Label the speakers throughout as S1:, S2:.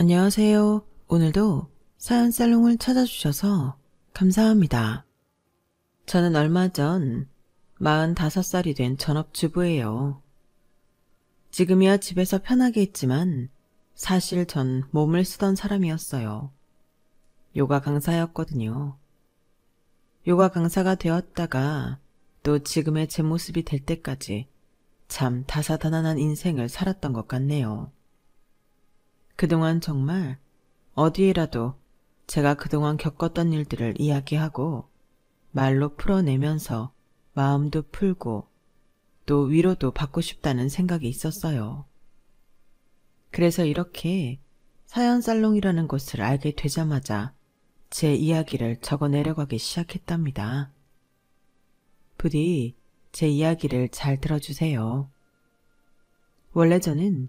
S1: 안녕하세요. 오늘도 사연 살롱을 찾아주셔서 감사합니다. 저는 얼마 전 45살이 된 전업주부예요. 지금이야 집에서 편하게 있지만 사실 전 몸을 쓰던 사람이었어요. 요가 강사였거든요. 요가 강사가 되었다가 또 지금의 제 모습이 될 때까지 참 다사다난한 인생을 살았던 것 같네요. 그동안 정말 어디에라도 제가 그동안 겪었던 일들을 이야기하고 말로 풀어내면서 마음도 풀고 또 위로도 받고 싶다는 생각이 있었어요. 그래서 이렇게 사연살롱이라는 곳을 알게 되자마자 제 이야기를 적어내려가기 시작했답니다. 부디 제 이야기를 잘 들어주세요. 원래 저는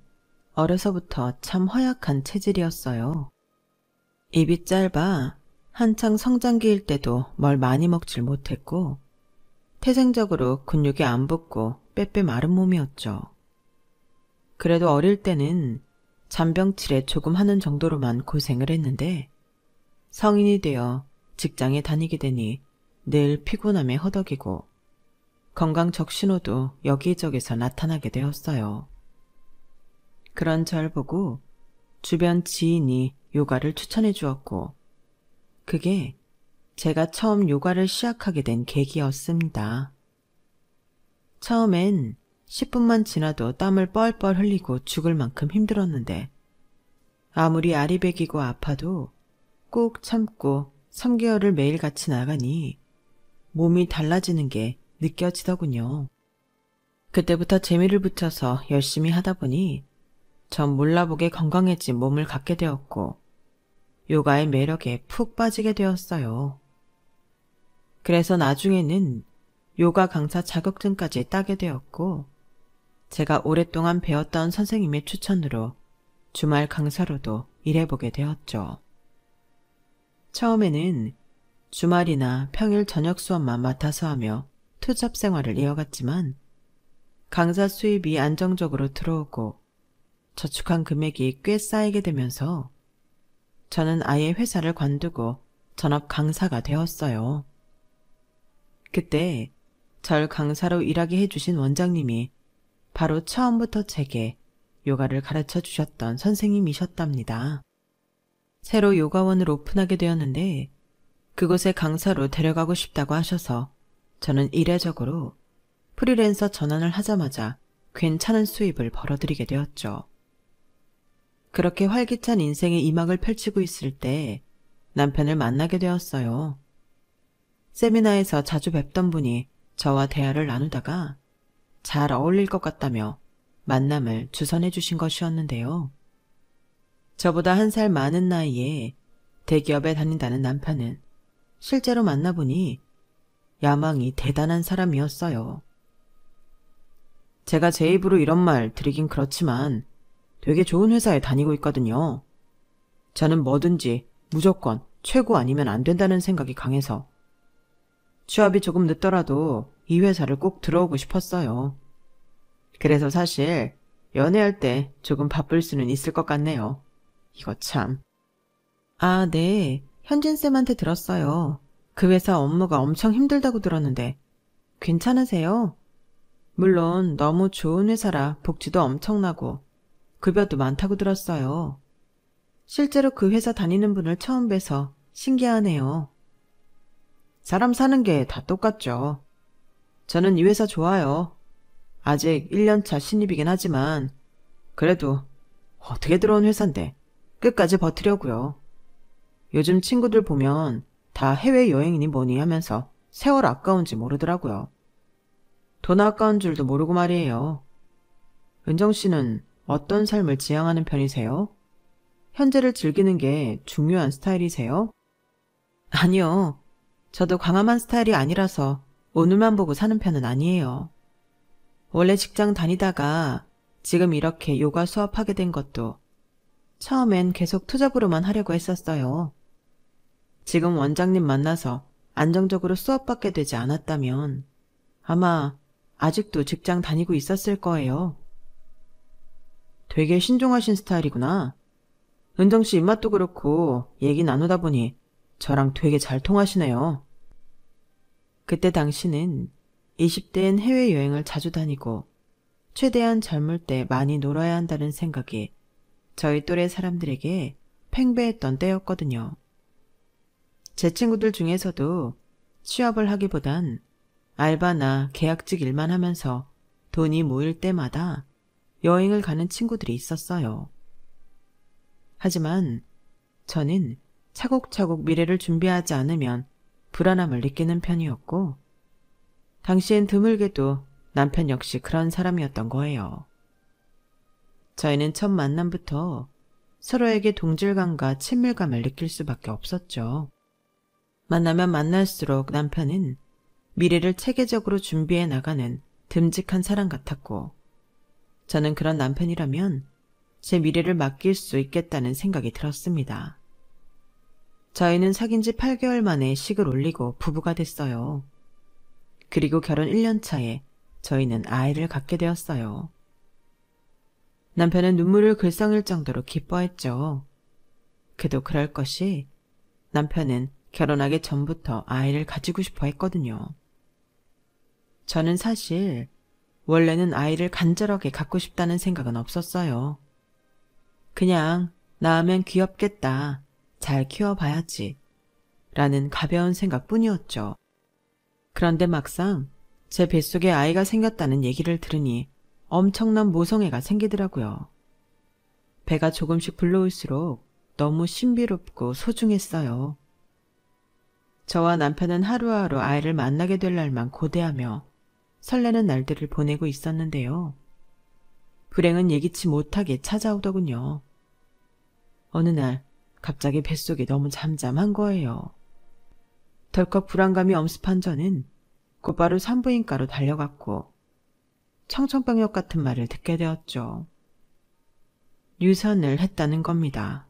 S1: 어려서부터 참 허약한 체질이었어요. 입이 짧아 한창 성장기일 때도 뭘 많이 먹질 못했고 태생적으로 근육이 안 붙고 빼빼 마른 몸이었죠. 그래도 어릴 때는 잔병치레 조금 하는 정도로만 고생을 했는데 성인이 되어 직장에 다니게 되니 늘 피곤함에 허덕이고 건강 적신호도 여기저기서 나타나게 되었어요. 그런 절 보고 주변 지인이 요가를 추천해 주었고 그게 제가 처음 요가를 시작하게 된 계기였습니다. 처음엔 10분만 지나도 땀을 뻘뻘 흘리고 죽을 만큼 힘들었는데 아무리 아리백이고 아파도 꾹 참고 3개월을 매일같이 나가니 몸이 달라지는 게 느껴지더군요. 그때부터 재미를 붙여서 열심히 하다 보니 전 몰라보게 건강해진 몸을 갖게 되었고 요가의 매력에 푹 빠지게 되었어요. 그래서 나중에는 요가 강사 자격증까지 따게 되었고 제가 오랫동안 배웠던 선생님의 추천으로 주말 강사로도 일해보게 되었죠. 처음에는 주말이나 평일 저녁 수업만 맡아서 하며 투잡 생활을 이어갔지만 강사 수입이 안정적으로 들어오고 저축한 금액이 꽤 쌓이게 되면서 저는 아예 회사를 관두고 전업 강사가 되었어요. 그때 절 강사로 일하게 해주신 원장님이 바로 처음부터 제게 요가를 가르쳐 주셨던 선생님이셨답니다. 새로 요가원을 오픈하게 되었는데 그곳에 강사로 데려가고 싶다고 하셔서 저는 이례적으로 프리랜서 전환을 하자마자 괜찮은 수입을 벌어들이게 되었죠. 그렇게 활기찬 인생의 이막을 펼치고 있을 때 남편을 만나게 되었어요. 세미나에서 자주 뵙던 분이 저와 대화를 나누다가 잘 어울릴 것 같다며 만남을 주선해 주신 것이었는데요. 저보다 1살 많은 나이에 대기업에 다닌다는 남편은 실제로 만나보니 야망이 대단한 사람이었어요. 제가 제 입으로 이런 말 드리긴 그렇지만 되게 좋은 회사에 다니고 있거든요. 저는 뭐든지 무조건 최고 아니면 안 된다는 생각이 강해서 취업이 조금 늦더라도 이 회사를 꼭 들어오고 싶었어요. 그래서 사실 연애할 때 조금 바쁠 수는 있을 것 같네요. 이거 참. 아, 네. 현진쌤한테 들었어요. 그 회사 업무가 엄청 힘들다고 들었는데 괜찮으세요? 물론 너무 좋은 회사라 복지도 엄청나고 급여도 많다고 들었어요. 실제로 그 회사 다니는 분을 처음 뵈서 신기하네요. 사람 사는 게 다 똑같죠. 저는 이 회사 좋아요. 아직 1년차 신입이긴 하지만 그래도 어떻게 들어온 회사인데 끝까지 버티려고요. 요즘 친구들 보면 다 해외여행이니 뭐니 하면서 세월 아까운지 모르더라고요. 돈 아까운 줄도 모르고 말이에요. 은정 씨는 어떤 삶을 지향하는 편이세요? 현재를 즐기는 게 중요한 스타일이세요? 아니요. 저도 광활한 스타일이 아니라서 오늘만 보고 사는 편은 아니에요. 원래 직장 다니다가 지금 이렇게 요가 수업하게 된 것도 처음엔 계속 투잡으로만 하려고 했었어요. 지금 원장님 만나서 안정적으로 수업받게 되지 않았다면 아마 아직도 직장 다니고 있었을 거예요. 되게 신중하신 스타일이구나. 은정씨 입맛도 그렇고 얘기 나누다 보니 저랑 되게 잘 통하시네요. 그때 당시는 20대엔 해외여행을 자주 다니고 최대한 젊을 때 많이 놀아야 한다는 생각이 저희 또래 사람들에게 팽배했던 때였거든요. 제 친구들 중에서도 취업을 하기보단 알바나 계약직 일만 하면서 돈이 모일 때마다 여행을 가는 친구들이 있었어요. 하지만 저는 차곡차곡 미래를 준비하지 않으면 불안함을 느끼는 편이었고, 당시엔 드물게도 남편 역시 그런 사람이었던 거예요. 저희는 첫 만남부터 서로에게 동질감과 친밀감을 느낄 수밖에 없었죠. 만나면 만날수록 남편은 미래를 체계적으로 준비해 나가는 듬직한 사람 같았고, 저는 그런 남편이라면 제 미래를 맡길 수 있겠다는 생각이 들었습니다. 저희는 사귄 지 8개월 만에 식을 올리고 부부가 됐어요. 그리고 결혼 1년 차에 저희는 아이를 갖게 되었어요. 남편은 눈물을 글썽일 정도로 기뻐했죠. 그도 그럴 것이 남편은 결혼하기 전부터 아이를 가지고 싶어 했거든요. 저는 사실 원래는 아이를 간절하게 갖고 싶다는 생각은 없었어요. 그냥 낳으면 귀엽겠다, 잘 키워봐야지 라는 가벼운 생각뿐이었죠. 그런데 막상 제 뱃속에 아이가 생겼다는 얘기를 들으니 엄청난 모성애가 생기더라고요. 배가 조금씩 불러올수록 너무 신비롭고 소중했어요. 저와 남편은 하루하루 아이를 만나게 될 날만 고대하며 설레는 날들을 보내고 있었는데요. 불행은 예기치 못하게 찾아오더군요. 어느 날 갑자기 뱃속이 너무 잠잠한 거예요. 덜컥 불안감이 엄습한 저는 곧바로 산부인과로 달려갔고 청천벽력 같은 말을 듣게 되었죠. 유산을 했다는 겁니다.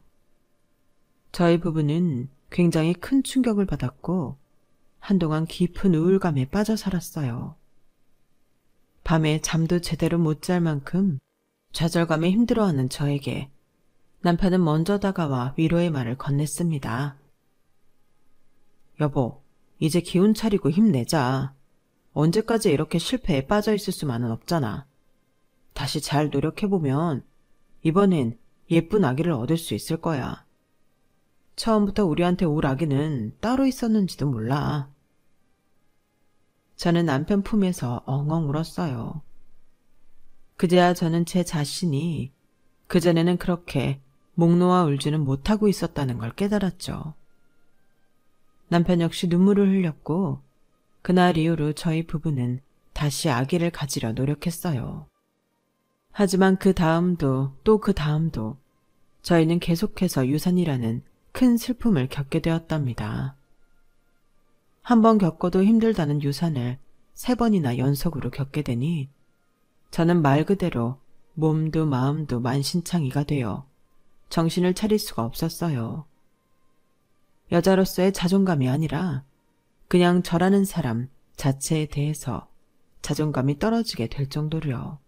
S1: 저희 부부는 굉장히 큰 충격을 받았고 한동안 깊은 우울감에 빠져 살았어요. 밤에 잠도 제대로 못 잘 만큼 좌절감에 힘들어하는 저에게 남편은 먼저 다가와 위로의 말을 건넸습니다. 여보, 이제 기운 차리고 힘내자. 언제까지 이렇게 실패에 빠져 있을 수만은 없잖아. 다시 잘 노력해보면 이번엔 예쁜 아기를 얻을 수 있을 거야. 처음부터 우리한테 올 아기는 따로 있었는지도 몰라. 저는 남편 품에서 엉엉 울었어요. 그제야 저는 제 자신이 그전에는 그렇게 목 놓아 울지는 못하고 있었다는 걸 깨달았죠. 남편 역시 눈물을 흘렸고 그날 이후로 저희 부부는 다시 아기를 가지려 노력했어요. 하지만 그 다음도 또 그 다음도 저희는 계속해서 유산이라는 큰 슬픔을 겪게 되었답니다. 한 번 겪어도 힘들다는 유산을 3번이나 연속으로 겪게 되니 저는 말 그대로 몸도 마음도 만신창이가 되어 정신을 차릴 수가 없었어요. 여자로서의 자존감이 아니라 그냥 저라는 사람 자체에 대해서 자존감이 떨어지게 될 정도로요.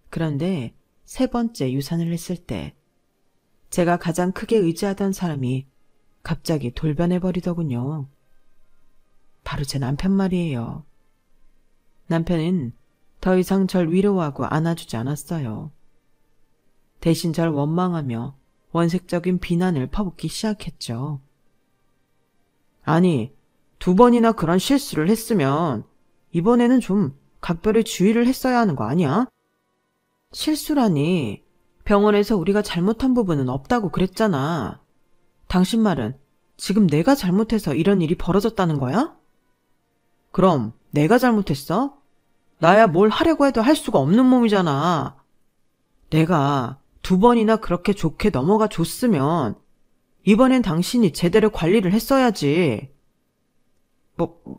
S1: 그런데 3번째 유산을 했을 때 제가 가장 크게 의지하던 사람이 갑자기 돌변해버리더군요. 바로 제 남편 말이에요. 남편은 더 이상 절 위로하고 안아주지 않았어요. 대신 절 원망하며 원색적인 비난을 퍼붓기 시작했죠. 아니, 2번이나 그런 실수를 했으면 이번에는 좀 각별히 주의를 했어야 하는 거 아니야? 실수라니, 병원에서 우리가 잘못한 부분은 없다고 그랬잖아. 당신 말은 지금 내가 잘못해서 이런 일이 벌어졌다는 거야? 그럼 내가 잘못했어? 나야 뭘 하려고 해도 할 수가 없는 몸이잖아. 내가 2번이나 그렇게 좋게 넘어가 줬으면 이번엔 당신이 제대로 관리를 했어야지.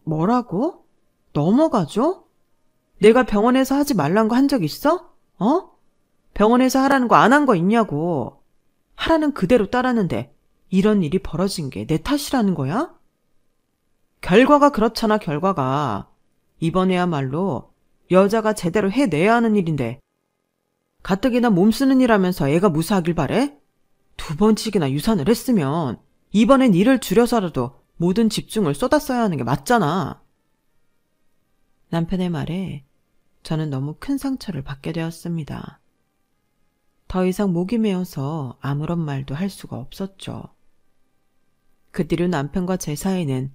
S1: 뭐라고? 넘어가줘? 내가 병원에서 하지 말란 거 한 적 있어? 병원에서 하라는 거 안 한 거 있냐고. 하라는 그대로 따랐는데 이런 일이 벌어진 게 내 탓이라는 거야? 결과가 그렇잖아, 결과가. 이번에야말로 여자가 제대로 해내야 하는 일인데 가뜩이나 몸 쓰는 일 하면서 애가 무사하길 바래? 2번씩이나 유산을 했으면 이번엔 일을 줄여서라도 모든 집중을 쏟았어야 하는 게 맞잖아. 남편의 말에 저는 너무 큰 상처를 받게 되었습니다. 더 이상 목이 메어서 아무런 말도 할 수가 없었죠. 그 뒤로 남편과 제 사이는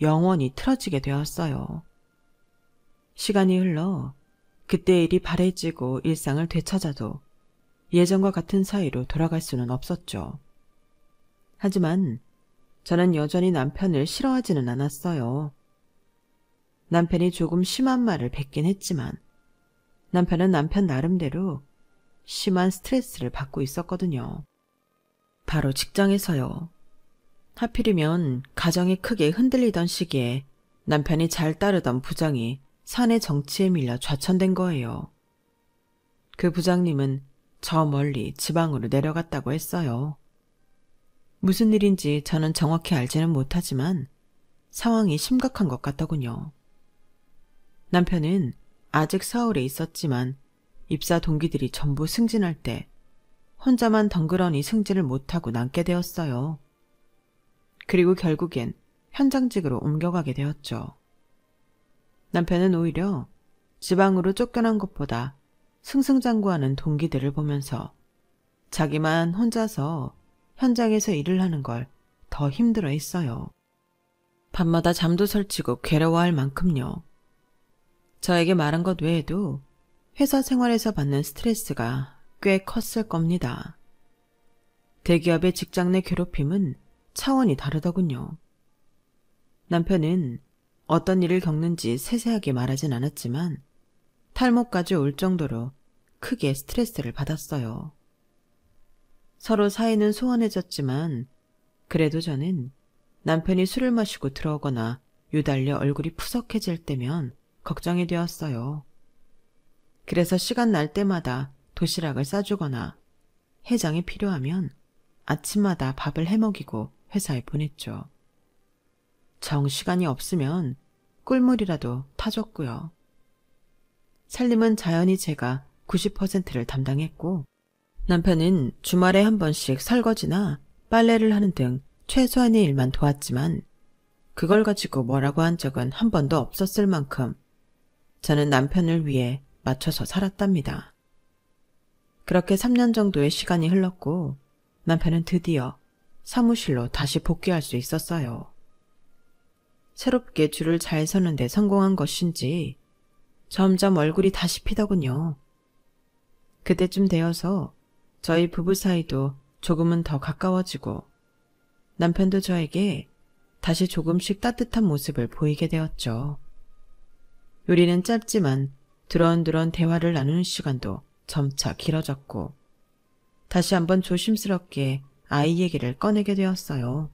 S1: 영원히 틀어지게 되었어요. 시간이 흘러 그때 일이 바래지고 일상을 되찾아도 예전과 같은 사이로 돌아갈 수는 없었죠. 하지만 저는 여전히 남편을 싫어하지는 않았어요. 남편이 조금 심한 말을 뱉긴 했지만 남편은 남편 나름대로 심한 스트레스를 받고 있었거든요. 바로 직장에서요. 하필이면 가정이 크게 흔들리던 시기에 남편이 잘 따르던 부장이 사내 정치에 밀려 좌천된 거예요. 그 부장님은 저 멀리 지방으로 내려갔다고 했어요. 무슨 일인지 저는 정확히 알지는 못하지만 상황이 심각한 것 같더군요. 남편은 아직 서울에 있었지만 입사 동기들이 전부 승진할 때 혼자만 덩그러니 승진을 못하고 남게 되었어요. 그리고 결국엔 현장직으로 옮겨가게 되었죠. 남편은 오히려 지방으로 쫓겨난 것보다 승승장구하는 동기들을 보면서 자기만 혼자서 현장에서 일을 하는 걸 더 힘들어 했어요. 밤마다 잠도 설치고 괴로워할 만큼요. 저에게 말한 것 외에도 회사 생활에서 받는 스트레스가 꽤 컸을 겁니다. 대기업의 직장 내 괴롭힘은 차원이 다르더군요. 남편은 어떤 일을 겪는지 세세하게 말하진 않았지만 탈모까지 올 정도로 크게 스트레스를 받았어요. 서로 사이는 소원해졌지만 그래도 저는 남편이 술을 마시고 들어오거나 유달려 얼굴이 푸석해질 때면 걱정이 되었어요. 그래서 시간 날 때마다 도시락을 싸주거나 해장이 필요하면 아침마다 밥을 해먹이고 회사에 보냈죠. 정시간이 없으면 꿀물이라도 타줬고요. 살림은 자연히 제가 90%를 담당했고 남편은 주말에 한 번씩 설거지나 빨래를 하는 등 최소한의 일만 도왔지만 그걸 가지고 뭐라고 한 적은 한 번도 없었을 만큼 저는 남편을 위해 맞춰서 살았답니다. 그렇게 3년 정도의 시간이 흘렀고 남편은 드디어 사무실로 다시 복귀할 수 있었어요. 새롭게 줄을 잘 서는데 성공한 것인지 점점 얼굴이 다시 피더군요. 그때쯤 되어서 저희 부부 사이도 조금은 더 가까워지고 남편도 저에게 다시 조금씩 따뜻한 모습을 보이게 되었죠. 우리는 짧지만 두런두런 대화를 나누는 시간도 점차 길어졌고 다시 한번 조심스럽게 아이 얘기를 꺼내게 되었어요.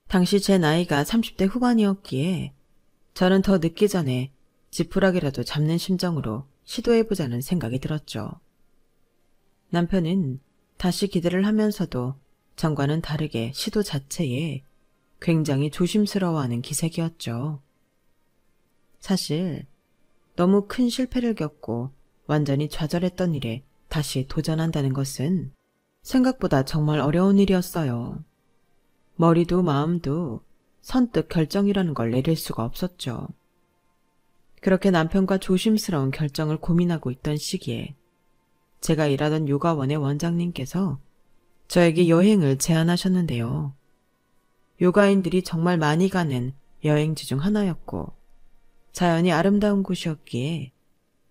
S1: 당시 제 나이가 30대 후반이었기에 저는 더 늦기 전에 지푸라기라도 잡는 심정으로 시도해보자는 생각이 들었죠. 남편은 다시 기대를 하면서도 전과는 다르게 시도 자체에 굉장히 조심스러워하는 기색이었죠. 사실 너무 큰 실패를 겪고 완전히 좌절했던 일에 다시 도전한다는 것은 생각보다 정말 어려운 일이었어요. 머리도 마음도 선뜻 결정이라는 걸 내릴 수가 없었죠. 그렇게 남편과 조심스러운 결정을 고민하고 있던 시기에 제가 일하던 요가원의 원장님께서 저에게 여행을 제안하셨는데요. 요가인들이 정말 많이 가는 여행지 중 하나였고 자연이 아름다운 곳이었기에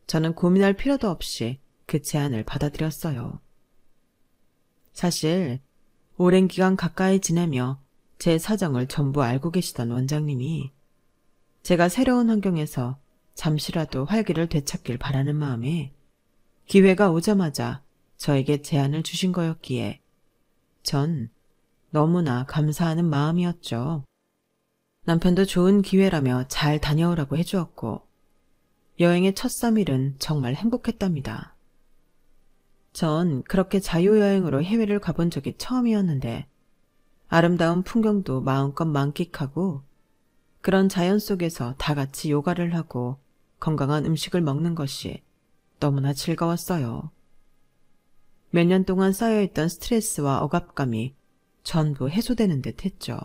S1: 저는 고민할 필요도 없이 그 제안을 받아들였어요. 사실 오랜 기간 가까이 지내며 제 사정을 전부 알고 계시던 원장님이 제가 새로운 환경에서 잠시라도 활기를 되찾길 바라는 마음에 기회가 오자마자 저에게 제안을 주신 거였기에 전 너무나 감사하는 마음이었죠. 남편도 좋은 기회라며 잘 다녀오라고 해주었고 여행의 첫 3일은 정말 행복했답니다. 전 그렇게 자유여행으로 해외를 가본 적이 처음이었는데 아름다운 풍경도 마음껏 만끽하고 그런 자연 속에서 다 같이 요가를 하고 건강한 음식을 먹는 것이 너무나 즐거웠어요. 몇 년 동안 쌓여있던 스트레스와 억압감이 전부 해소되는 듯 했죠.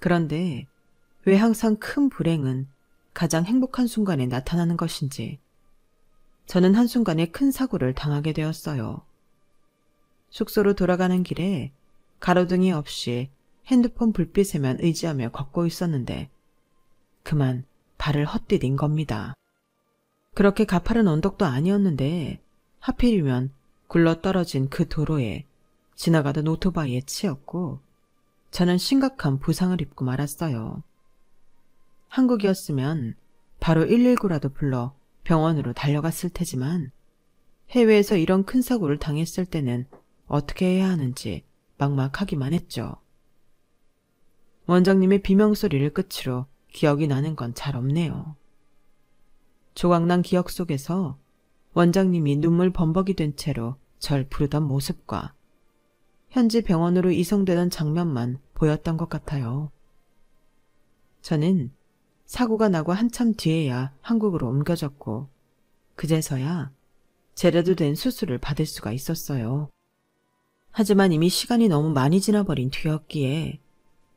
S1: 그런데 왜 항상 큰 불행은 가장 행복한 순간에 나타나는 것인지 저는 한순간에 큰 사고를 당하게 되었어요. 숙소로 돌아가는 길에 가로등이 없이 핸드폰 불빛에만 의지하며 걷고 있었는데 그만 발을 헛디딘 겁니다. 그렇게 가파른 언덕도 아니었는데 하필이면 굴러떨어진 그 도로에 지나가던 오토바이에 치였고 저는 심각한 부상을 입고 말았어요. 한국이었으면 바로 119라도 불러 병원으로 달려갔을 테지만 해외에서 이런 큰 사고를 당했을 때는 어떻게 해야 하는지 막막하기만 했죠. 원장님의 비명소리를 끝으로 기억이 나는 건 잘 없네요. 조각난 기억 속에서 원장님이 눈물 범벅이 된 채로 절 부르던 모습과 현지 병원으로 이송되던 장면만 보였던 것 같아요. 저는 사고가 나고 한참 뒤에야 한국으로 옮겨졌고 그제서야 제대로 된 수술을 받을 수가 있었어요. 하지만 이미 시간이 너무 많이 지나버린 뒤였기에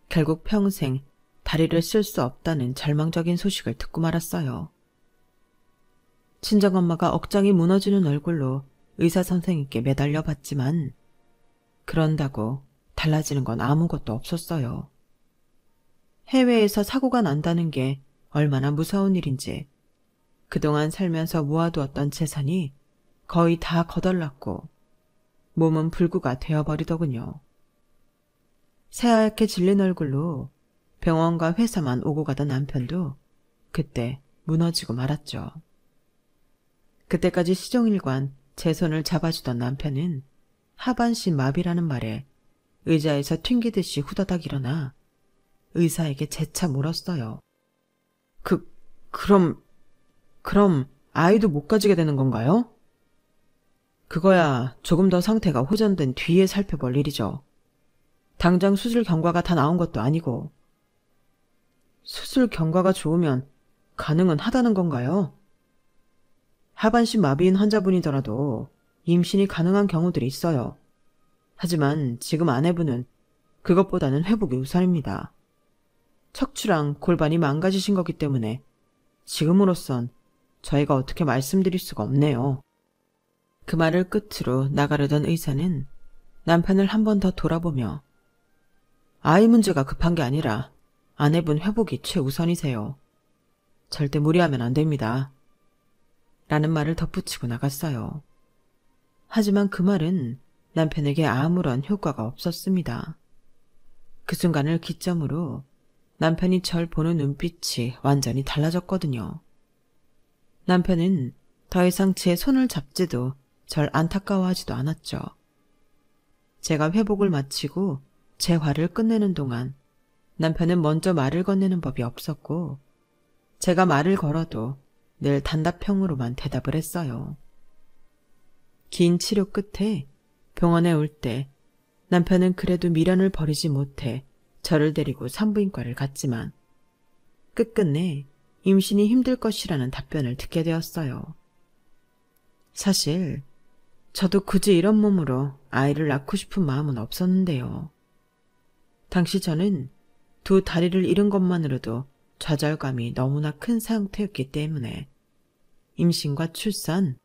S1: 결국 평생 다리를 쓸 수 없다는 절망적인 소식을 듣고 말았어요. 친정엄마가 억장이 무너지는 얼굴로 의사 선생님께 매달려 봤지만 그런다고 달라지는 건 아무것도 없었어요. 해외에서 사고가 난다는 게 얼마나 무서운 일인지 그동안 살면서 모아두었던 재산이 거의 다 거덜났고 몸은 불구가 되어버리더군요. 새하얗게 질린 얼굴로 병원과 회사만 오고 가던 남편도 그때 무너지고 말았죠. 그때까지 시종일관 제 손을 잡아주던 남편은 하반신 마비라는 말에 의자에서 튕기듯이 후다닥 일어나 의사에게 재차 물었어요. 그럼 아이도 못 가지게 되는 건가요? 그거야 조금 더 상태가 호전된 뒤에 살펴볼 일이죠. 당장 수술 경과가 다 나온 것도 아니고. 수술 경과가 좋으면 가능은 하다는 건가요? 하반신 마비인 환자분이더라도 임신이 가능한 경우들이 있어요. 하지만 지금 아내분은 그것보다는 회복이 우선입니다. 척추랑 골반이 망가지신 거기 때문에 지금으로선 저희가 어떻게 말씀드릴 수가 없네요. 그 말을 끝으로 나가려던 의사는 남편을 한 번 더 돌아보며 아이 문제가 급한 게 아니라 아내분 회복이 최우선이세요. 절대 무리하면 안 됩니다. 라는 말을 덧붙이고 나갔어요. 하지만 그 말은 남편에게 아무런 효과가 없었습니다. 그 순간을 기점으로 남편이 절 보는 눈빛이 완전히 달라졌거든요. 남편은 더 이상 제 손을 잡지도 절 안타까워하지도 않았죠. 제가 회복을 마치고 제 화를 끝내는 동안 남편은 먼저 말을 건네는 법이 없었고 제가 말을 걸어도 늘 단답형으로만 대답을 했어요. 긴 치료 끝에 병원에 올 때 남편은 그래도 미련을 버리지 못해 저를 데리고 산부인과를 갔지만 끝끝내 임신이 힘들 것이라는 답변을 듣게 되었어요. 사실 저도 굳이 이런 몸으로 아이를 낳고 싶은 마음은 없었는데요. 당시 저는 두 다리를 잃은 것만으로도 좌절감이 너무나 큰 상태였기 때문에 임신과 출산,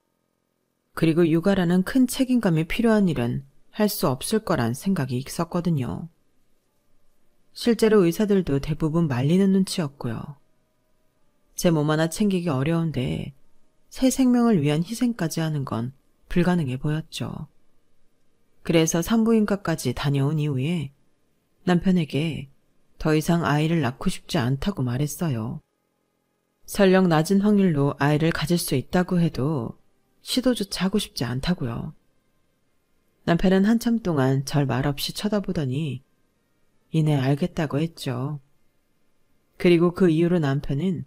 S1: 그리고 육아라는 큰 책임감이 필요한 일은 할 수 없을 거란 생각이 있었거든요. 실제로 의사들도 대부분 말리는 눈치였고요. 제 몸 하나 챙기기 어려운데 새 생명을 위한 희생까지 하는 건 불가능해 보였죠. 그래서 산부인과까지 다녀온 이후에 남편에게 더 이상 아이를 낳고 싶지 않다고 말했어요. 설령 낮은 확률로 아이를 가질 수 있다고 해도 시도조차 하고 싶지 않다고요. 남편은 한참 동안 절 말없이 쳐다보더니 이내 알겠다고 했죠. 그리고 그 이후로 남편은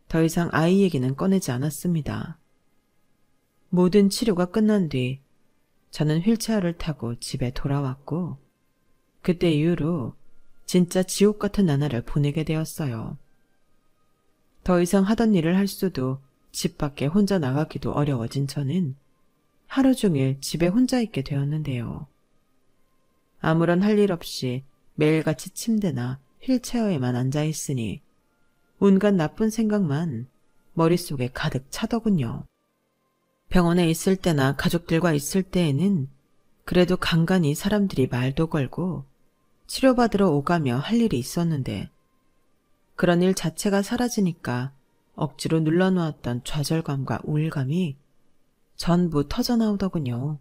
S1: 더 이상 아이 얘기는 꺼내지 않았습니다. 모든 치료가 끝난 뒤 저는 휠체어를 타고 집에 돌아왔고 그때 이후로 진짜 지옥 같은 나날을 보내게 되었어요. 더 이상 하던 일을 할 수도 집 밖에 혼자 나가기도 어려워진 저는 하루 종일 집에 혼자 있게 되었는데요. 아무런 할 일 없이 매일같이 침대나 휠체어에만 앉아있으니 온갖 나쁜 생각만 머릿속에 가득 차더군요. 병원에 있을 때나 가족들과 있을 때에는 그래도 간간히 사람들이 말도 걸고 치료받으러 오가며 할 일이 있었는데 그런 일 자체가 사라지니까 억지로 눌러놓았던 좌절감과 우울감이 전부 터져나오더군요.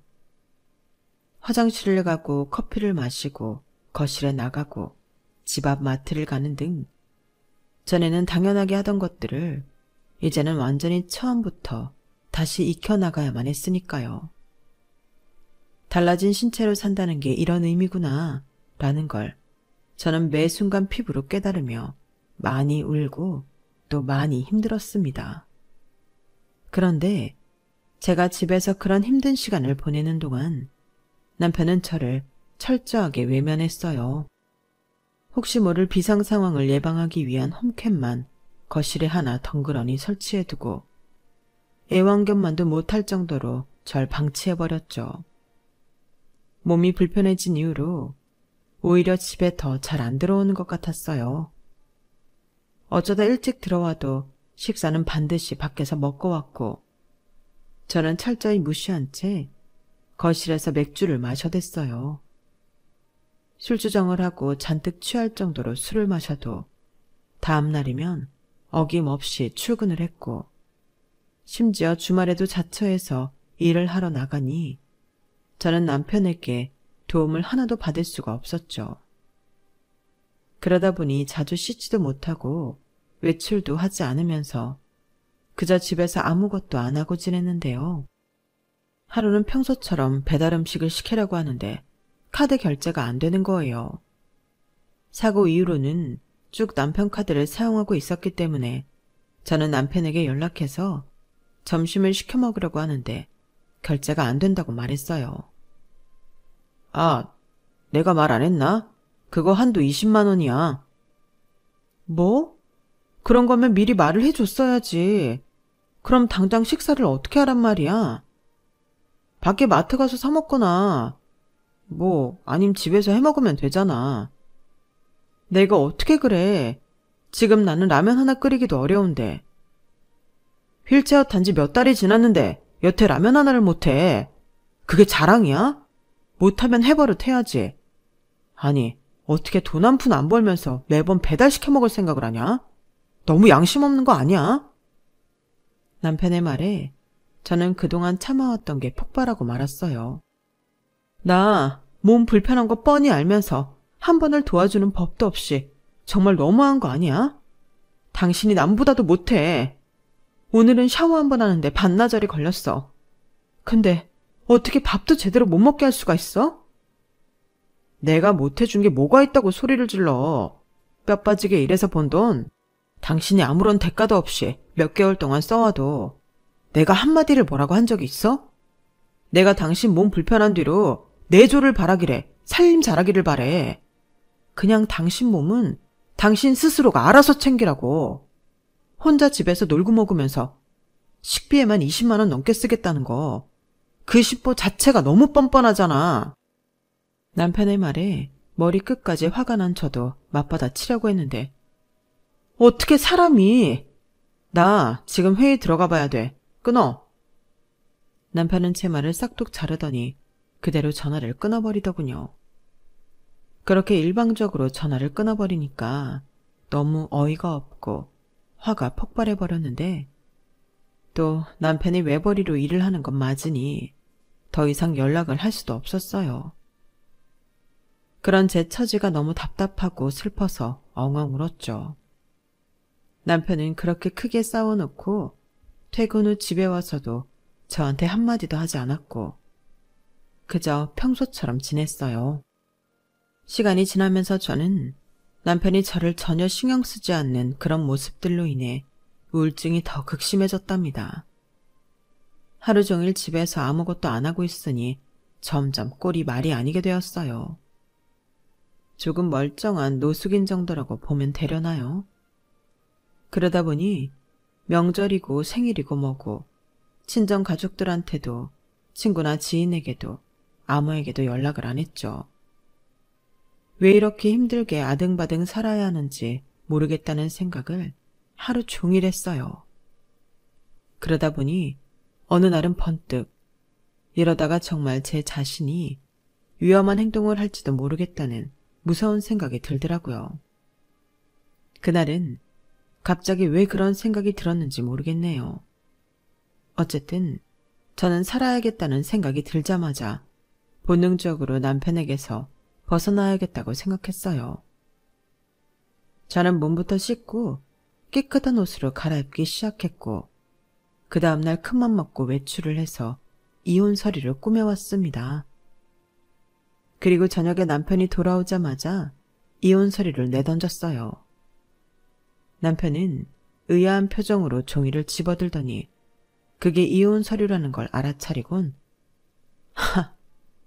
S1: 화장실을 가고 커피를 마시고 거실에 나가고 집 앞 마트를 가는 등 전에는 당연하게 하던 것들을 이제는 완전히 처음부터 다시 익혀나가야만 했으니까요. 달라진 신체로 산다는 게 이런 의미구나 라는 걸 저는 매 순간 피부로 깨달으며 많이 울고 또 많이 힘들었습니다. 그런데 제가 집에서 그런 힘든 시간을 보내는 동안 남편은 저를 철저하게 외면했어요. 혹시 모를 비상 상황을 예방하기 위한 홈캠만 거실에 하나 덩그러니 설치해두고 애완견만도 못할 정도로 절 방치해버렸죠. 몸이 불편해진 이후로 오히려 집에 더 잘 안 들어오는 것 같았어요. 어쩌다 일찍 들어와도 식사는 반드시 밖에서 먹고 왔고 저는 철저히 무시한 채 거실에서 맥주를 마셔댔어요. 술주정을 하고 잔뜩 취할 정도로 술을 마셔도 다음 날이면 어김없이 출근을 했고 심지어 주말에도 자처해서 일을 하러 나가니 저는 남편에게 도움을 하나도 받을 수가 없었죠. 그러다 보니 자주 씻지도 못하고 외출도 하지 않으면서 그저 집에서 아무것도 안 하고 지냈는데요. 하루는 평소처럼 배달 음식을 시키려고 하는데 카드 결제가 안 되는 거예요. 사고 이후로는 쭉 남편 카드를 사용하고 있었기 때문에 저는 남편에게 연락해서 점심을 시켜 먹으려고 하는데 결제가 안 된다고 말했어요. 아, 내가 말 안 했나? 그거 한도 20만 원이야. 뭐? 그런 거면 미리 말을 해줬어야지. 그럼 당장 식사를 어떻게 하란 말이야? 밖에 마트 가서 사 먹거나 아님 집에서 해 먹으면 되잖아. 내가 어떻게 그래. 지금 나는 라면 하나 끓이기도 어려운데. 휠체어 탄 지 몇 달이 지났는데 여태 라면 하나를 못해. 그게 자랑이야? 못하면 해버릇 해야지. 아니, 어떻게 돈 한 푼 안 벌면서 매번 배달시켜 먹을 생각을 하냐? 너무 양심 없는 거 아니야? 남편의 말에 저는 그동안 참아왔던 게 폭발하고 말았어요. 나 몸 불편한 거 뻔히 알면서 한 번을 도와주는 법도 없이 정말 너무한 거 아니야? 당신이 남보다도 못해. 오늘은 샤워 한 번 하는데 반나절이 걸렸어. 근데 어떻게 밥도 제대로 못 먹게 할 수가 있어? 내가 못해준 게 뭐가 있다고 소리를 질러. 뼈 빠지게 일해서 번 돈 당신이 아무런 대가도 없이 몇 개월 동안 써와도 내가 한마디를 뭐라고 한 적이 있어? 내가 당신 몸 불편한 뒤로 내조를 바라기래 살림 잘하기를 바래. 그냥 당신 몸은 당신 스스로가 알아서 챙기라고. 혼자 집에서 놀고 먹으면서 식비에만 20만 원 넘게 쓰겠다는 거. 그 심보 자체가 너무 뻔뻔하잖아. 남편의 말에 머리 끝까지 화가 난 저도 맞받아치려고 했는데 어떻게 사람이. 나 지금 회의 들어가 봐야 돼. 끊어. 남편은 제 말을 싹둑 자르더니 그대로 전화를 끊어버리더군요. 그렇게 일방적으로 전화를 끊어버리니까 너무 어이가 없고 화가 폭발해버렸는데 또 남편이 외벌이로 일을 하는 건 맞으니 더 이상 연락을 할 수도 없었어요. 그런 제 처지가 너무 답답하고 슬퍼서 엉엉 울었죠. 남편은 그렇게 크게 싸워놓고 퇴근 후 집에 와서도 저한테 한마디도 하지 않았고 그저 평소처럼 지냈어요. 시간이 지나면서 저는 남편이 저를 전혀 신경 쓰지 않는 그런 모습들로 인해 우울증이 더 극심해졌답니다. 하루 종일 집에서 아무것도 안 하고 있으니 점점 꼴이 말이 아니게 되었어요. 조금 멀쩡한 노숙인 정도라고 보면 되려나요? 그러다 보니 명절이고 생일이고 뭐고 친정 가족들한테도 친구나 지인에게도 아무에게도 연락을 안 했죠. 왜 이렇게 힘들게 아등바등 살아야 하는지 모르겠다는 생각을 하루 종일 했어요. 그러다 보니 어느 날은 번뜩 이러다가 정말 제 자신이 위험한 행동을 할지도 모르겠다는 무서운 생각이 들더라고요. 그날은 갑자기 왜 그런 생각이 들었는지 모르겠네요. 어쨌든 저는 살아야겠다는 생각이 들자마자 본능적으로 남편에게서 벗어나야겠다고 생각했어요. 저는 몸부터 씻고 깨끗한 옷으로 갈아입기 시작했고 그 다음날 큰맘 먹고 외출을 해서 이혼 서류를 꾸며왔습니다. 그리고 저녁에 남편이 돌아오자마자 이혼 서류를 내던졌어요. 남편은 의아한 표정으로 종이를 집어들더니 그게 이혼 서류라는 걸 알아차리곤 하!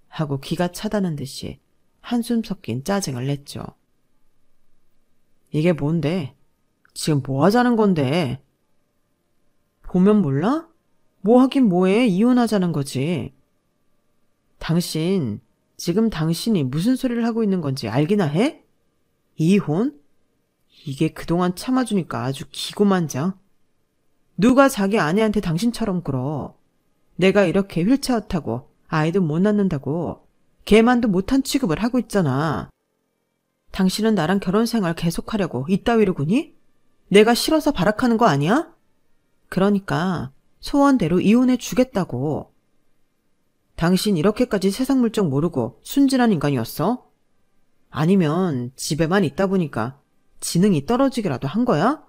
S1: 하고 기가 차다는 듯이 한숨 섞인 짜증을 냈죠. 이게 뭔데? 지금 뭐 하자는 건데? 보면 몰라? 뭐 하긴 뭐해, 이혼하자는 거지. 당신, 지금 당신이 무슨 소리를 하고 있는 건지 알기나 해? 이혼? 이게 그동안 참아주니까 아주 기고만장. 누가 자기 아내한테 당신처럼 굴어. 내가 이렇게 휠체어 타고 아이도 못 낳는다고 걔만도 못한 취급을 하고 있잖아. 당신은 나랑 결혼생활 계속하려고 이따위로 구니? 내가 싫어서 발악하는 거 아니야? 그러니까 소원대로 이혼해 주겠다고. 당신 이렇게까지 세상 물정 모르고 순진한 인간이었어? 아니면 집에만 있다 보니까 지능이 떨어지기라도 한 거야?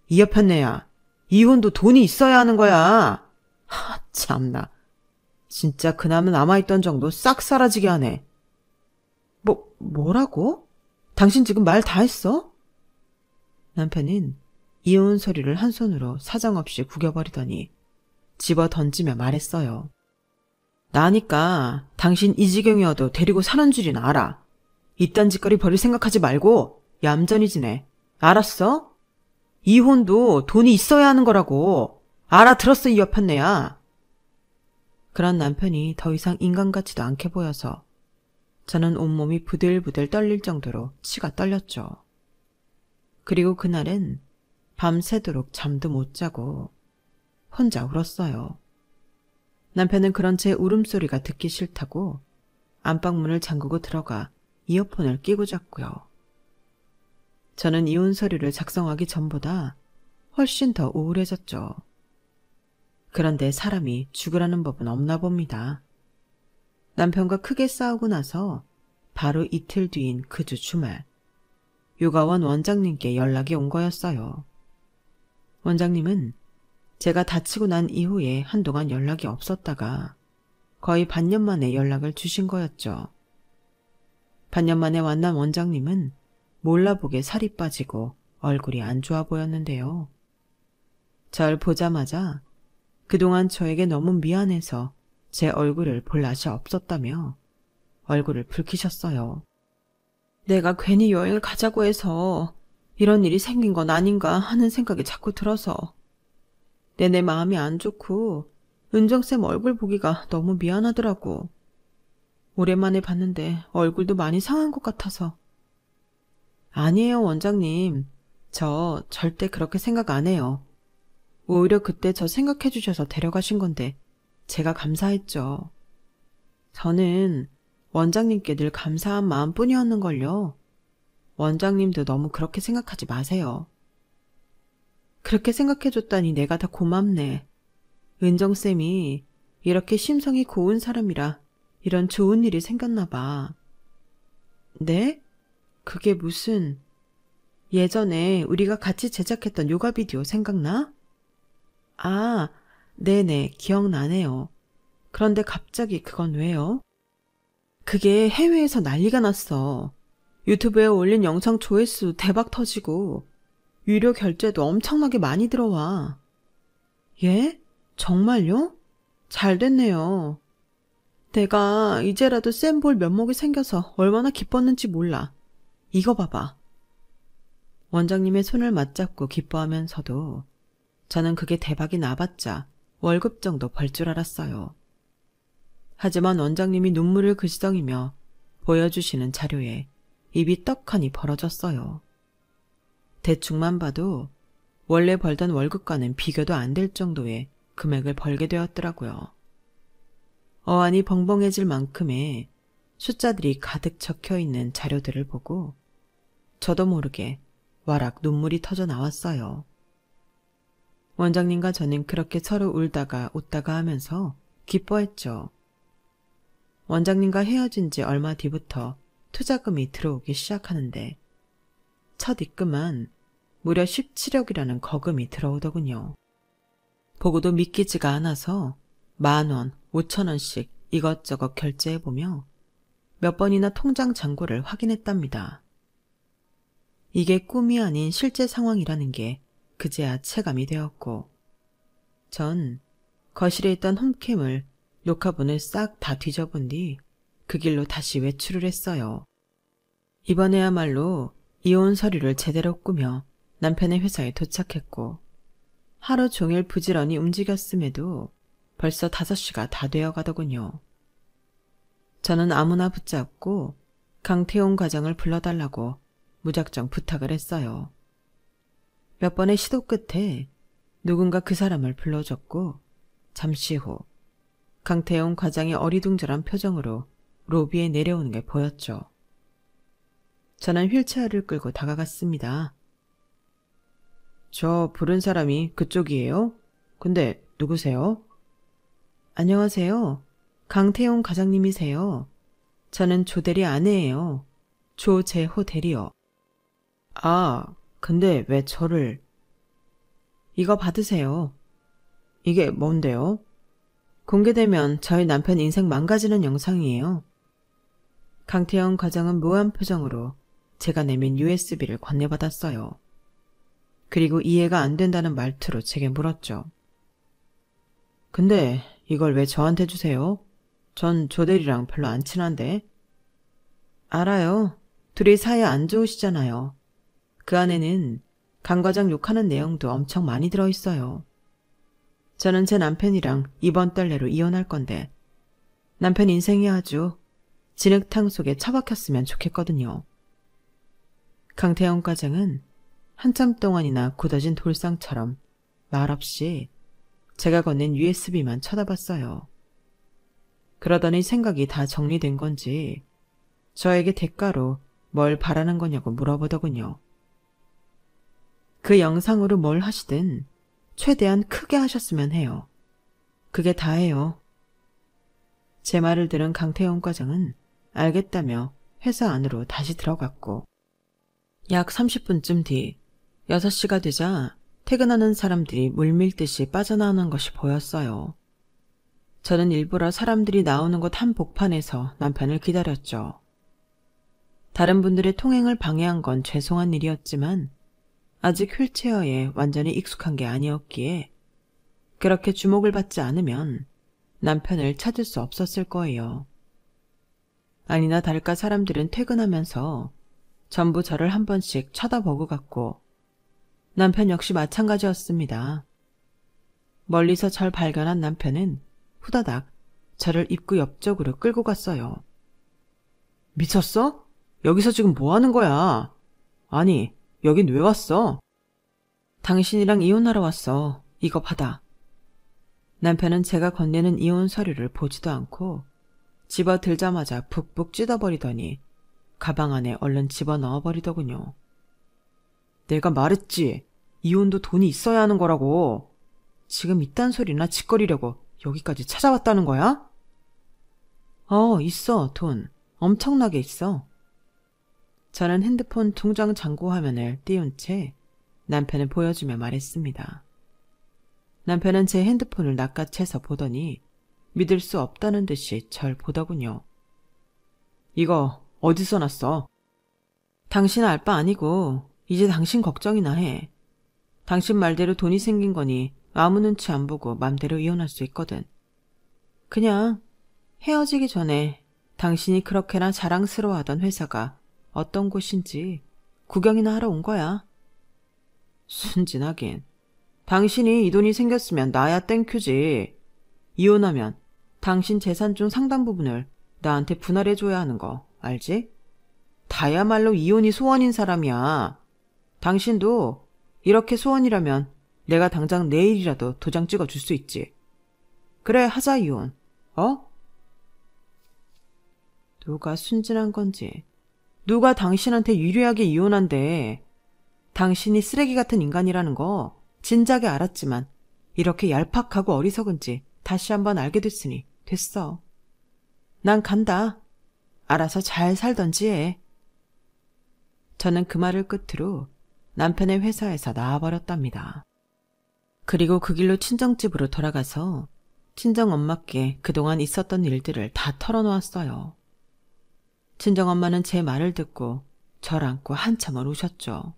S1: 이여편네야, 이혼도 돈이 있어야 하는 거야. 하, 참나. 진짜 그남은 남아있던 정도 싹 사라지게 하네. 뭐라고? 당신 지금 말 다 했어? 남편은 이혼 서류를 한 손으로 사정없이 구겨버리더니 집어 던지며 말했어요. 나니까 당신 이 지경이어도 데리고 사는 줄이나 알아. 이딴 짓거리 버릴 생각하지 말고 얌전히 지내. 알았어? 이혼도 돈이 있어야 하는 거라고. 알아들었어, 이 여편네야. 그런 남편이 더 이상 인간 같지도 않게 보여서 저는 온몸이 부들부들 떨릴 정도로 치가 떨렸죠. 그리고 그날은 밤새도록 잠도 못 자고 혼자 울었어요. 남편은 그런 제 울음소리가 듣기 싫다고 안방문을 잠그고 들어가 이어폰을 끼고 잤고요. 저는 이혼 서류를 작성하기 전보다 훨씬 더 우울해졌죠. 그런데 사람이 죽으라는 법은 없나 봅니다. 남편과 크게 싸우고 나서 바로 이틀 뒤인 그 주 주말, 요가원 원장님께 연락이 온 거였어요. 원장님은 제가 다치고 난 이후에 한동안 연락이 없었다가 거의 반년 만에 연락을 주신 거였죠. 반년 만에 만난 원장님은 몰라보게 살이 빠지고 얼굴이 안 좋아 보였는데요. 절 보자마자 그동안 저에게 너무 미안해서 제 얼굴을 볼 낯이 없었다며 얼굴을 붉히셨어요. 내가 괜히 여행을 가자고 해서 이런 일이 생긴 건 아닌가 하는 생각이 자꾸 들어서 내내 마음이 안 좋고 은정쌤 얼굴 보기가 너무 미안하더라고. 오랜만에 봤는데 얼굴도 많이 상한 것 같아서. 아니에요, 원장님. 저 절대 그렇게 생각 안 해요. 오히려 그때 저 생각해 주셔서 데려가신 건데 제가 감사했죠. 저는 원장님께 늘 감사한 마음뿐이었는걸요. 원장님도 너무 그렇게 생각하지 마세요. 그렇게 생각해줬다니 내가 다 고맙네. 은정쌤이 이렇게 심성이 고운 사람이라 이런 좋은 일이 생겼나 봐. 네? 그게 무슨... 예전에 우리가 같이 제작했던 요가 비디오 생각나? 아, 네네, 기억나네요. 그런데 갑자기 그건 왜요? 그게 해외에서 난리가 났어. 유튜브에 올린 영상 조회수 대박 터지고 유료 결제도 엄청나게 많이 들어와. 예? 정말요? 잘 됐네요. 내가 이제라도 쌤 볼 면목이 생겨서 얼마나 기뻤는지 몰라. 이거 봐봐. 원장님의 손을 맞잡고 기뻐하면서도 저는 그게 대박이 나봤자 월급 정도 벌 줄 알았어요. 하지만 원장님이 눈물을 그시덩이며 보여주시는 자료에 입이 떡하니 벌어졌어요. 대충만 봐도 원래 벌던 월급과는 비교도 안 될 정도의 금액을 벌게 되었더라고요. 어안이 벙벙해질 만큼의 숫자들이 가득 적혀있는 자료들을 보고 저도 모르게 와락 눈물이 터져 나왔어요. 원장님과 저는 그렇게 서로 울다가 웃다가 하면서 기뻐했죠. 원장님과 헤어진 지 얼마 뒤부터 투자금이 들어오기 시작하는데 첫 입금만 무려 17억이라는 거금이 들어오더군요. 보고도 믿기지가 않아서 10,000원, 5,000원씩 이것저것 결제해보며 몇 번이나 통장 잔고를 확인했답니다. 이게 꿈이 아닌 실제 상황이라는 게 그제야 체감이 되었고 전 거실에 있던 홈캠을 녹화본을 싹 다 뒤져본 뒤 그 길로 다시 외출을 했어요. 이번에야말로 이혼 서류를 제대로 꾸며 남편의 회사에 도착했고 하루 종일 부지런히 움직였음에도 벌써 5시가 다 되어 가더군요. 저는 아무나 붙잡고 강태용 과장을 불러달라고 무작정 부탁을 했어요. 몇 번의 시도 끝에 누군가 그 사람을 불러줬고 잠시 후 강태용 과장이 어리둥절한 표정으로 로비에 내려오는 게 보였죠. 저는 휠체어를 끌고 다가갔습니다. 저 부른 사람이 그쪽이에요? 근데 누구세요? 안녕하세요. 강태용 과장님이세요. 저는 조대리 아내예요. 조재호 대리요. 아, 근데 왜 저를... 이거 받으세요. 이게 뭔데요? 공개되면 저희 남편 인생 망가지는 영상이에요. 강태영 과장은 묘한 표정으로 제가 내민 USB를 건네받았어요. 그리고 이해가 안 된다는 말투로 제게 물었죠. 근데 이걸 왜 저한테 주세요? 전 조대리랑 별로 안 친한데. 알아요. 둘이 사이 안 좋으시잖아요. 그 안에는 강 과장 욕하는 내용도 엄청 많이 들어있어요. 저는 제 남편이랑 이번 달 내로 이혼할 건데 남편 인생이 아주 진흙탕 속에 처박혔으면 좋겠거든요. 강태영 과장은 한참 동안이나 굳어진 돌상처럼 말없이 제가 건넨 USB만 쳐다봤어요. 그러더니 생각이 다 정리된 건지 저에게 대가로 뭘 바라는 거냐고 물어보더군요. 그 영상으로 뭘 하시든 최대한 크게 하셨으면 해요. 그게 다예요. 제 말을 들은 강태영 과장은 알겠다며 회사 안으로 다시 들어갔고 약 30분쯤 뒤 6시가 되자 퇴근하는 사람들이 물밀듯이 빠져나오는 것이 보였어요. 저는 일부러 사람들이 나오는 곳 한복판에서 남편을 기다렸죠. 다른 분들의 통행을 방해한 건 죄송한 일이었지만 아직 휠체어에 완전히 익숙한 게 아니었기에 그렇게 주목을 받지 않으면 남편을 찾을 수 없었을 거예요. 아니나 다를까 사람들은 퇴근하면서 전부 저를 한 번씩 쳐다보고 갔고 남편 역시 마찬가지였습니다. 멀리서 절 발견한 남편은 후다닥 저를 입구 옆쪽으로 끌고 갔어요. 미쳤어? 여기서 지금 뭐 하는 거야? 아니, 여긴 왜 왔어? 당신이랑 이혼하러 왔어. 이거 받아. 남편은 제가 건네는 이혼 서류를 보지도 않고 집어들자마자 푹푹 찢어버리더니 가방 안에 얼른 집어넣어버리더군요. 내가 말했지. 이혼도 돈이 있어야 하는 거라고. 지금 이딴 소리나 짓거리려고 여기까지 찾아왔다는 거야? 있어, 돈. 엄청나게 있어. 저는 핸드폰 통장 잔고 화면을 띄운 채 남편을 보여주며 말했습니다. 남편은 제 핸드폰을 낚아채서 보더니 믿을 수 없다는 듯이 절 보더군요. 이거 어디서 났어? 당신 알 바 아니고 이제 당신 걱정이나 해. 당신 말대로 돈이 생긴 거니 아무 눈치 안 보고 맘대로 이혼할 수 있거든. 그냥 헤어지기 전에 당신이 그렇게나 자랑스러워하던 회사가 어떤 곳인지 구경이나 하러 온 거야. 순진하긴. 당신이 이 돈이 생겼으면 나야 땡큐지. 이혼하면 당신 재산 중 상당 부분을 나한테 분할해줘야 하는 거 알지? 다야말로 이혼이 소원인 사람이야. 당신도 이렇게 소원이라면 내가 당장 내일이라도 도장 찍어줄 수 있지. 그래, 하자, 이혼. 어? 누가 순진한 건지, 누가 당신한테 유리하게 이혼한대. 당신이 쓰레기 같은 인간이라는 거 진작에 알았지만 이렇게 얄팍하고 어리석은지 다시 한번 알게 됐으니 됐어. 난 간다. 알아서 잘 살던지 해. 저는 그 말을 끝으로 남편의 회사에서 나와버렸답니다. 그리고 그 길로 친정집으로 돌아가서 친정엄마께 그동안 있었던 일들을 다 털어놓았어요. 친정엄마는 제 말을 듣고 절 안고 한참을 우셨죠.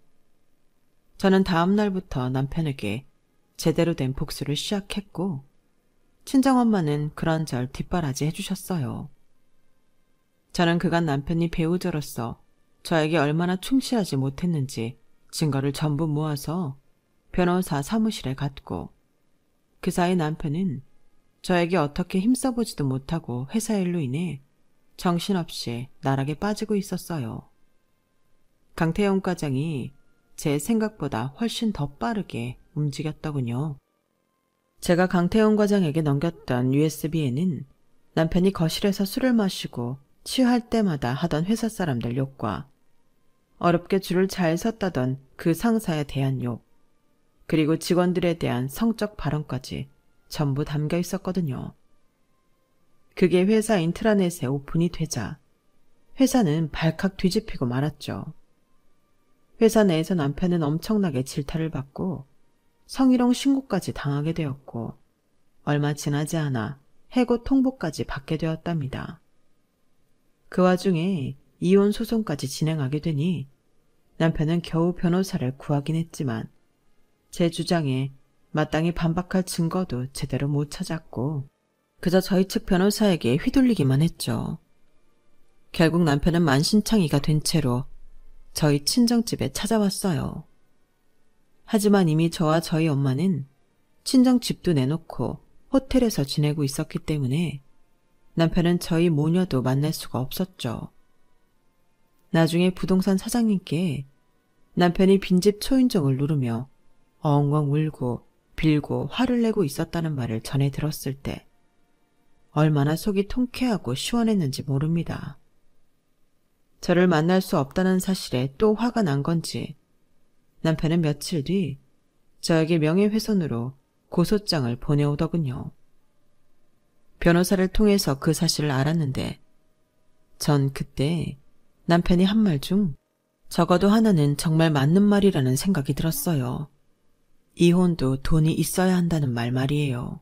S1: 저는 다음 날부터 남편에게 제대로 된 복수를 시작했고 친정엄마는 그런절 뒷바라지 해주셨어요. 저는 그간 남편이 배우자로서 저에게 얼마나 충실하지 못했는지 증거를 전부 모아서 변호사 사무실에 갔고 그 사이 남편은 저에게 어떻게 힘써보지도 못하고 회사 일로 인해 정신없이 나락에 빠지고 있었어요. 강태영 과장이 제 생각보다 훨씬 더 빠르게 움직였더군요. 제가 강태영 과장에게 넘겼던 USB에는 남편이 거실에서 술을 마시고 취할 때마다 하던 회사 사람들 욕과 어렵게 줄을 잘 섰다던 그 상사에 대한 욕, 그리고 직원들에 대한 성적 발언까지 전부 담겨 있었거든요. 그게 회사 인트라넷에 오픈이 되자 회사는 발칵 뒤집히고 말았죠. 회사 내에서 남편은 엄청나게 질타를 받고 성희롱 신고까지 당하게 되었고 얼마 지나지 않아 해고 통보까지 받게 되었답니다. 그 와중에 이혼 소송까지 진행하게 되니 남편은 겨우 변호사를 구하긴 했지만 제 주장에 마땅히 반박할 증거도 제대로 못 찾았고 그저 저희 측 변호사에게 휘둘리기만 했죠. 결국 남편은 만신창이가 된 채로 저희 친정집에 찾아왔어요. 하지만 이미 저와 저희 엄마는 친정집도 내놓고 호텔에서 지내고 있었기 때문에 남편은 저희 모녀도 만날 수가 없었죠. 나중에 부동산 사장님께 남편이 빈집 초인종을 누르며 엉엉 울고 빌고 화를 내고 있었다는 말을 전해 들었을 때 얼마나 속이 통쾌하고 시원했는지 모릅니다. 저를 만날 수 없다는 사실에 또 화가 난 건지 남편은 며칠 뒤 저에게 명예훼손으로 고소장을 보내오더군요. 변호사를 통해서 그 사실을 알았는데 전 그때 남편이 한 말 중 적어도 하나는 정말 맞는 말이라는 생각이 들었어요. 이혼도 돈이 있어야 한다는 말 말이에요.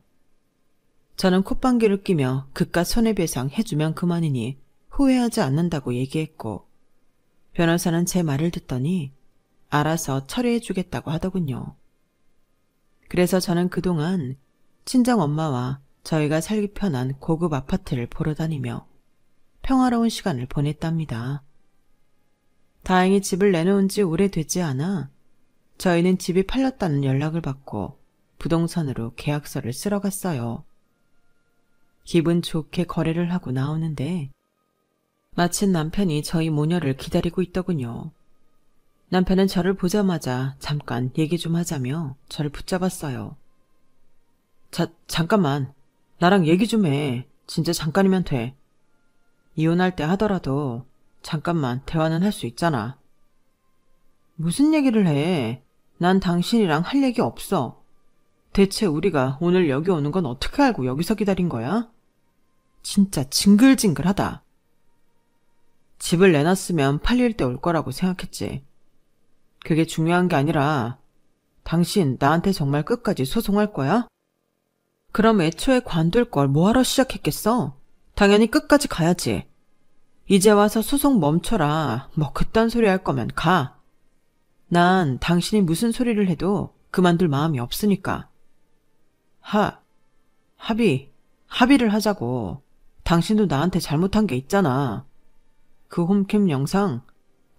S1: 저는 콧방귀를 끼며 그깟 손해배상 해주면 그만이니 후회하지 않는다고 얘기했고 변호사는 제 말을 듣더니 알아서 처리해주겠다고 하더군요. 그래서 저는 그동안 친정엄마와 저희가 살기 편한 고급 아파트를 보러 다니며 평화로운 시간을 보냈답니다. 다행히 집을 내놓은 지 오래되지 않아 저희는 집이 팔렸다는 연락을 받고 부동산으로 계약서를 쓰러 갔어요. 기분 좋게 거래를 하고 나오는데 마침 남편이 저희 모녀를 기다리고 있더군요. 남편은 저를 보자마자 잠깐 얘기 좀 하자며 저를 붙잡았어요. 잠깐만. 나랑 얘기 좀 해. 진짜 잠깐이면 돼. 이혼할 때 하더라도 잠깐만 대화는 할 수 있잖아. 무슨 얘기를 해? 난 당신이랑 할 얘기 없어. 대체 우리가 오늘 여기 오는 건 어떻게 알고 여기서 기다린 거야? 진짜 징글징글하다. 집을 내놨으면 팔릴 때 올 거라고 생각했지. 그게 중요한 게 아니라 당신 나한테 정말 끝까지 소송할 거야? 그럼 애초에 관둘 걸 뭐하러 시작했겠어? 당연히 끝까지 가야지. 이제 와서 소송 멈춰라. 뭐 그딴 소리 할 거면 가. 난 당신이 무슨 소리를 해도 그만둘 마음이 없으니까. 합의를 하자고. 당신도 나한테 잘못한 게 있잖아. 그 홈캠 영상,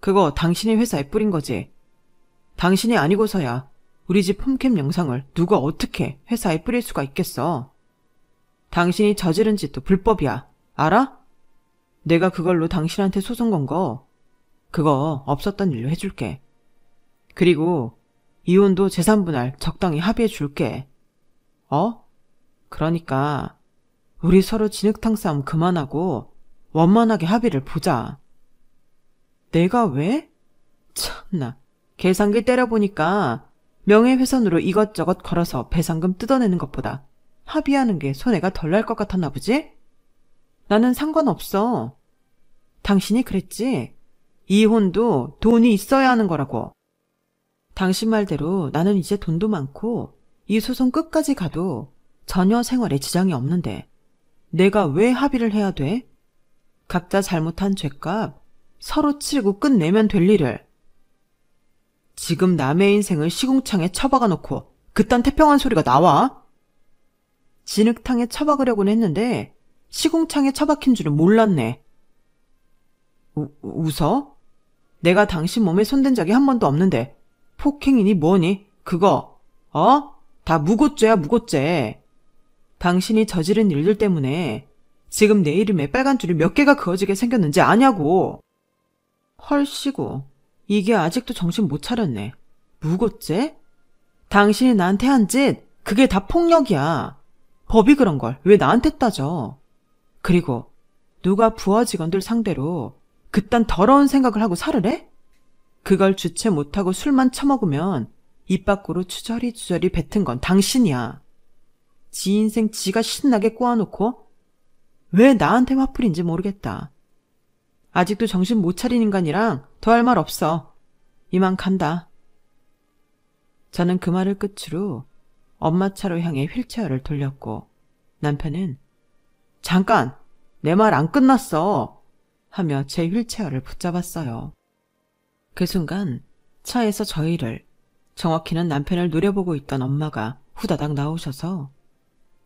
S1: 그거 당신이 회사에 뿌린 거지. 당신이 아니고서야 우리 집 홈캠 영상을 누가 어떻게 회사에 뿌릴 수가 있겠어. 당신이 저지른 짓도 불법이야. 알아? 내가 그걸로 당신한테 소송 건 거, 그거 없었던 일로 해줄게. 그리고 이혼도 재산분할 적당히 합의해 줄게. 그러니까 우리 서로 진흙탕 싸움 그만하고 원만하게 합의를 보자. 내가 왜? 참나, 계산기 때려보니까 명예훼손으로 이것저것 걸어서 배상금 뜯어내는 것보다 합의하는 게 손해가 덜 날 것 같았나 보지? 나는 상관없어. 당신이 그랬지? 이혼도 돈이 있어야 하는 거라고. 당신 말대로 나는 이제 돈도 많고 이 소송 끝까지 가도 전혀 생활에 지장이 없는데 내가 왜 합의를 해야 돼? 각자 잘못한 죄값 서로 치르고 끝내면 될 일을. 지금 남의 인생을 시궁창에 처박아 놓고 그딴 태평한 소리가 나와? 진흙탕에 처박으려고는 했는데 시궁창에 처박힌 줄은 몰랐네. 웃어? 내가 당신 몸에 손댄 적이 한 번도 없는데 폭행이니 뭐니? 그거 다 무고죄야, 무고죄. 당신이 저지른 일들 때문에 지금 내 이름에 빨간 줄이 몇 개가 그어지게 생겼는지 아냐고. 헐씨고, 이게 아직도 정신 못 차렸네. 무고죄? 당신이 나한테 한 짓, 그게 다 폭력이야. 법이 그런 걸 왜 나한테 따져? 그리고 누가 부하 직원들 상대로 그딴 더러운 생각을 하고 살을 해? 그걸 주체 못하고 술만 처먹으면 입 밖으로 주저리 뱉은 건 당신이야. 지 인생 지가 신나게 꼬아놓고 왜 나한테 화풀인지 모르겠다. 아직도 정신 못 차린 인간이랑 더 할 말 없어. 이만 간다. 저는 그 말을 끝으로 엄마 차로 향해 휠체어를 돌렸고 남편은 잠깐! 내 말 안 끝났어! 하며 제 휠체어를 붙잡았어요. 그 순간 차에서 저희를, 정확히는 남편을 노려보고 있던 엄마가 후다닥 나오셔서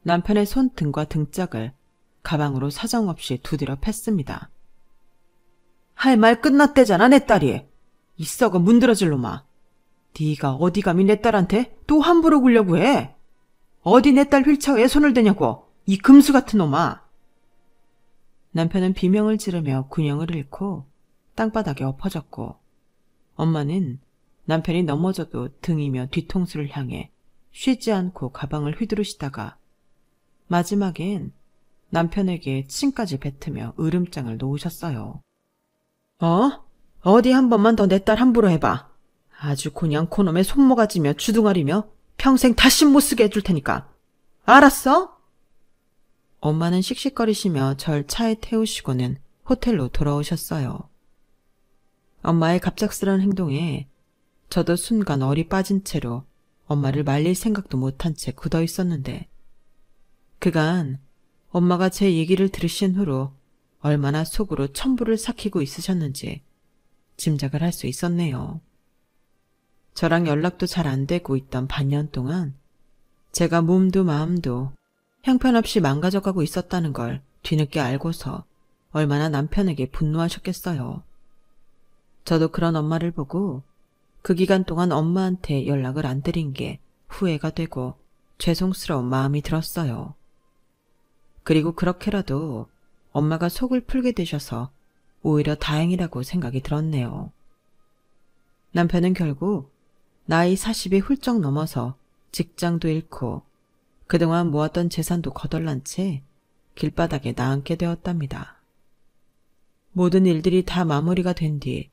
S1: 남편의 손등과 등짝을 가방으로 사정없이 두드려 팼습니다. 할 말 끝났대잖아, 내 딸이. 이 썩어 문드러질 놈아. 네가 어디 감히 내 딸한테 또 함부로 굴려고 해? 어디 내 딸 휠체어에 손을 대냐고, 이 금수 같은 놈아. 남편은 비명을 지르며 균형을 잃고 땅바닥에 엎어졌고 엄마는 남편이 넘어져도 등이며 뒤통수를 향해 쉬지 않고 가방을 휘두르시다가 마지막엔 남편에게 침까지 뱉으며 으름장을 놓으셨어요. 어디 한 번만 더 내 딸 함부로 해봐. 아주 그냥 그놈의 손모가지며 주둥아리며 평생 다시 못 쓰게 해줄 테니까. 알았어? 엄마는 씩씩거리시며 절 차에 태우시고는 호텔로 돌아오셨어요. 엄마의 갑작스러운 행동에 저도 순간 얼이 빠진 채로 엄마를 말릴 생각도 못한 채 굳어 있었는데 그간 엄마가 제 얘기를 들으신 후로 얼마나 속으로 천불을 삭히고 있으셨는지 짐작을 할 수 있었네요. 저랑 연락도 잘 안 되고 있던 반년 동안 제가 몸도 마음도 형편없이 망가져가고 있었다는 걸 뒤늦게 알고서 얼마나 남편에게 분노하셨겠어요. 저도 그런 엄마를 보고 그 기간 동안 엄마한테 연락을 안 드린 게 후회가 되고 죄송스러운 마음이 들었어요. 그리고 그렇게라도 엄마가 속을 풀게 되셔서 오히려 다행이라고 생각이 들었네요. 남편은 결국 나이 40이 훌쩍 넘어서 직장도 잃고 그동안 모았던 재산도 거덜난 채 길바닥에 나앉게 되었답니다. 모든 일들이 다 마무리가 된 뒤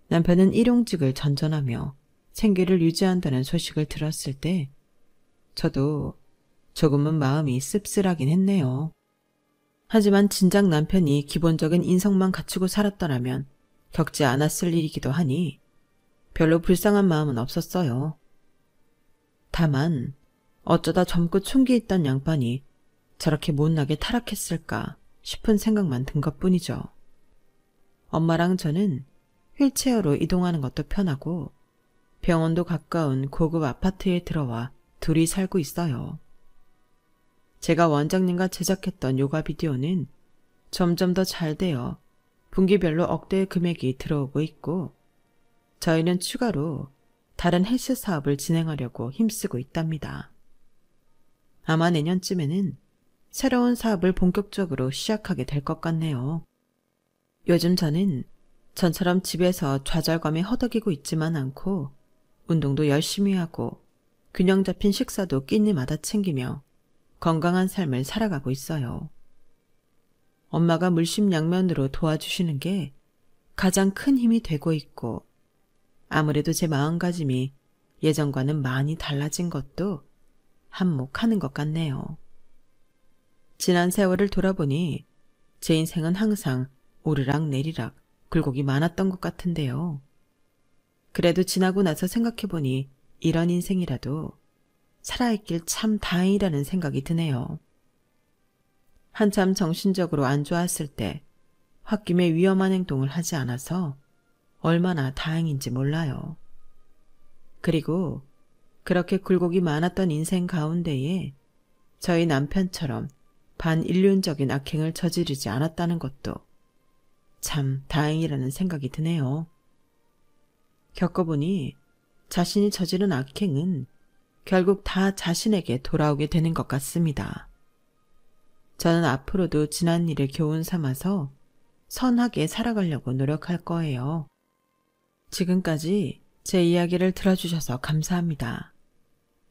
S1: 남편은 일용직을 전전하며 생계를 유지한다는 소식을 들었을 때 저도 조금은 마음이 씁쓸하긴 했네요. 하지만 진작 남편이 기본적인 인성만 갖추고 살았더라면 겪지 않았을 일이기도 하니 별로 불쌍한 마음은 없었어요. 다만 어쩌다 젊고 총기 있던 양반이 저렇게 못나게 타락했을까 싶은 생각만 든 것뿐이죠. 엄마랑 저는 휠체어로 이동하는 것도 편하고 병원도 가까운 고급 아파트에 들어와 둘이 살고 있어요. 제가 원장님과 제작했던 요가 비디오는 점점 더 잘 되어 분기별로 억대의 금액이 들어오고 있고 저희는 추가로 다른 헬스 사업을 진행하려고 힘쓰고 있답니다. 아마 내년쯤에는 새로운 사업을 본격적으로 시작하게 될 것 같네요. 요즘 저는 전처럼 집에서 좌절감에 허덕이고 있지만 않고 운동도 열심히 하고 균형 잡힌 식사도 끼니마다 챙기며 건강한 삶을 살아가고 있어요. 엄마가 물심양면으로 도와주시는 게 가장 큰 힘이 되고 있고 아무래도 제 마음가짐이 예전과는 많이 달라진 것도 한몫하는 것 같네요. 지난 세월을 돌아보니 제 인생은 항상 오르락 내리락 굴곡이 많았던 것 같은데요. 그래도 지나고 나서 생각해보니 이런 인생이라도 살아있길 참 다행이라는 생각이 드네요. 한참 정신적으로 안 좋았을 때 홧김에 위험한 행동을 하지 않아서 얼마나 다행인지 몰라요. 그리고 그렇게 굴곡이 많았던 인생 가운데에 저희 남편처럼 반인륜적인 악행을 저지르지 않았다는 것도 참 다행이라는 생각이 드네요. 겪어보니 자신이 저지른 악행은 결국 다 자신에게 돌아오게 되는 것 같습니다. 저는 앞으로도 지난 일을 교훈 삼아서 선하게 살아가려고 노력할 거예요. 지금까지 제 이야기를 들어주셔서 감사합니다.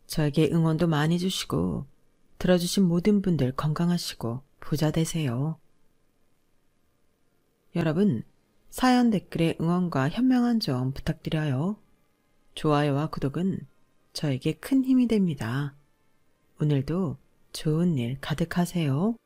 S1: 저에게 응원도 많이 주시고 들어주신 모든 분들 건강하시고 부자 되세요. 여러분, 사연 댓글에 응원과 현명한 조언 부탁드려요. 좋아요와 구독은 저에게 큰 힘이 됩니다. 오늘도 좋은 일 가득하세요.